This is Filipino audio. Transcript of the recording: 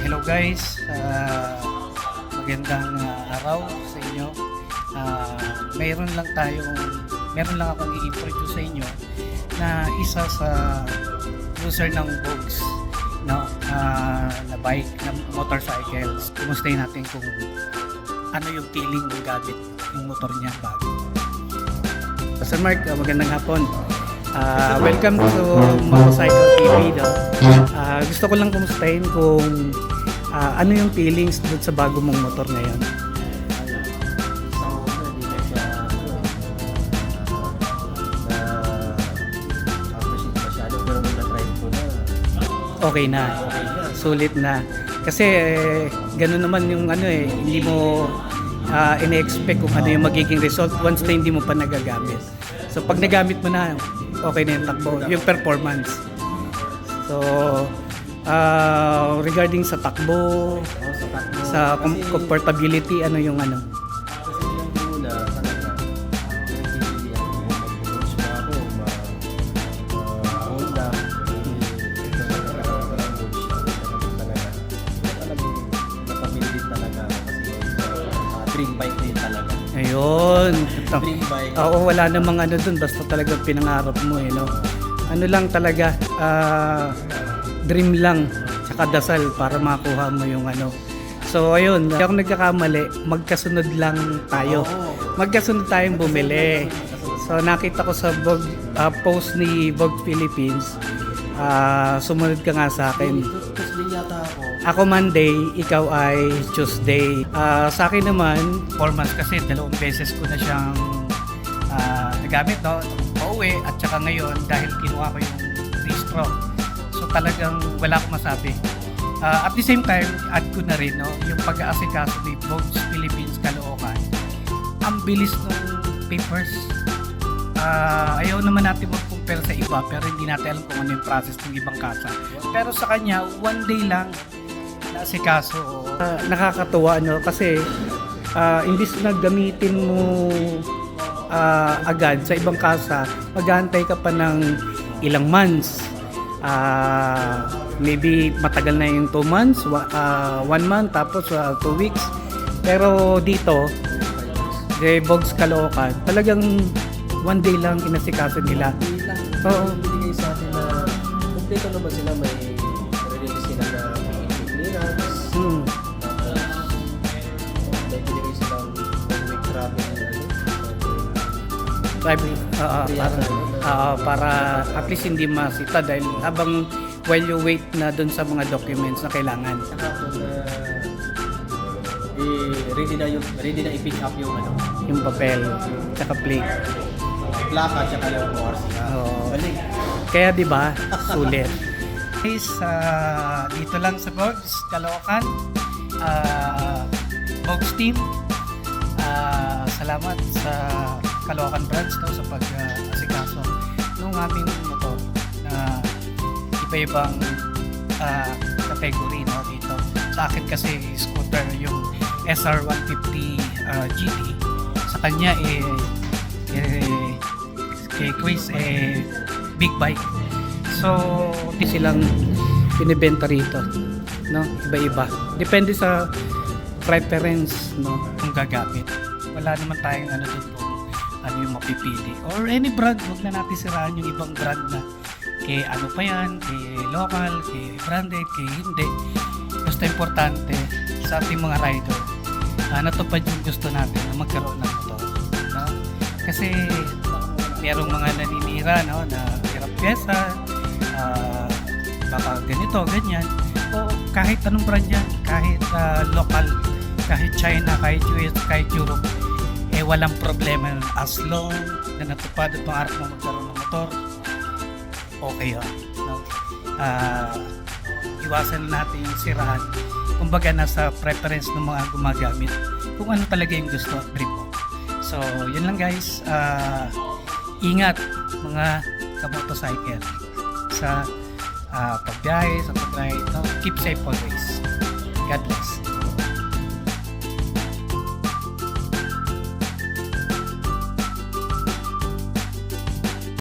Hello guys, magandang araw sa inyo. Meron lang akong i-introduce sa inyo na isa sa user ng Vogs na bike, na motorcycles. Kumustahin natin kung ano yung feeling ng gamit yung motor niya bago. Sir Mark, magandang hapon. Welcome to Motorcycle TV. Gusto ko lang kumustahin kung ano yung feelings dun sa bago mong motor ngayon. Okay na. Sulit na. Kasi gano'n naman yung hindi mo ine-expect kung ano yung magiging result once na hindi mo pa nagagamit. So pag nagamit mo na, okay na yung takbo, yung performance. So regarding sa takbo, sa comfortability, ano yung ano? Kasi yung una, talaga, pinagpipili ako mag-coach na ako, Honda, talagang napamili talaga kasi dream bike din talaga. Ayun. Dream bike. Oo, wala namang ano dun, basta talagang pinangarap mo no? Ano lang talaga, dream lang, tsaka dasal para makuha mo yung ano. So ayun, hindi ako nagkakamali, magkasunod lang tayo. Magkasunod tayong bumili. So nakita ko sa post ni Vogue Philippines, sumunod ka nga sa akin. Tuesday yata ako. Ako Monday, ikaw ay Tuesday. Sa akin naman, 4 months kasi 2 beses ko na siyang nagamit, no? Pauwi at saka ngayon dahil kinuha ko yung registro. So talagang wala akong masabi. At the same time, add ko na rin yung pag-aasikaso ni Vogue Philippines Caloocan. Ang bilis ng papers. Ayaw naman natin mag-compare sa iba pero hindi natin alam kung ano yung process ng ibang kasa. Pero sa kanya, 1 day lang naasikaso. Nakakatuwa kasi imbis na gamitin mo agad sa ibang kasa, mag-aantay ka pa ng ilang months. Maybe matagal na yung 2 months, 1 month, tapos 2 weeks. Pero dito, Vogs Caloocan, talagang 1 day lang inasikaso nila. Oo. Binigay sa atin na kompleto naman sila, may release sila na clearance. Tapos may binigay silang 1 week para at least hindi masita dahil habang while you wait na dun sa mga documents na kailangan. Ready na i-pick up yung Yung papel, tsaka plate. plaka tsaka yung ORC. Balik. Kaya di ba sulit. Guys, dito lang sa Vogs Caloocan, Vogs team. Salamat sa Caloocan branch sa pag-asikaso ng aming motor na iba-ibang category dito. Sa akin kasi scooter yung SR150 GT. Sa kanya kay Chris big bike. So di silang binibenta rito, iba-iba. Depende sa preference kung gagamit. Wala naman tayong dito ano yung mapipili or any brand. Huwag na natin siraan yung ibang brand na kay ano pa yan, kay local, kay branded, kay hindi. Basta importante sa ating mga rider, natupad yung gusto natin na magkaroon ng motor, kasi merong mga naninira na hirap pyesa, baka ganito, ganyan, o kahit anong brand yan, kahit local, kahit China, kahit US, kahit Europe, walang problema as long na natupad at pangarap mo magkaroon ng motor, okay yun. Iwasan natin yung siraan. Kumbaga nasa preference ng mga gumagamit kung ano talaga yung gusto at dream mo. So yun lang guys, ingat mga kamotocycle sa pagbiyahe, sa pag-ride, keep safe always. God bless.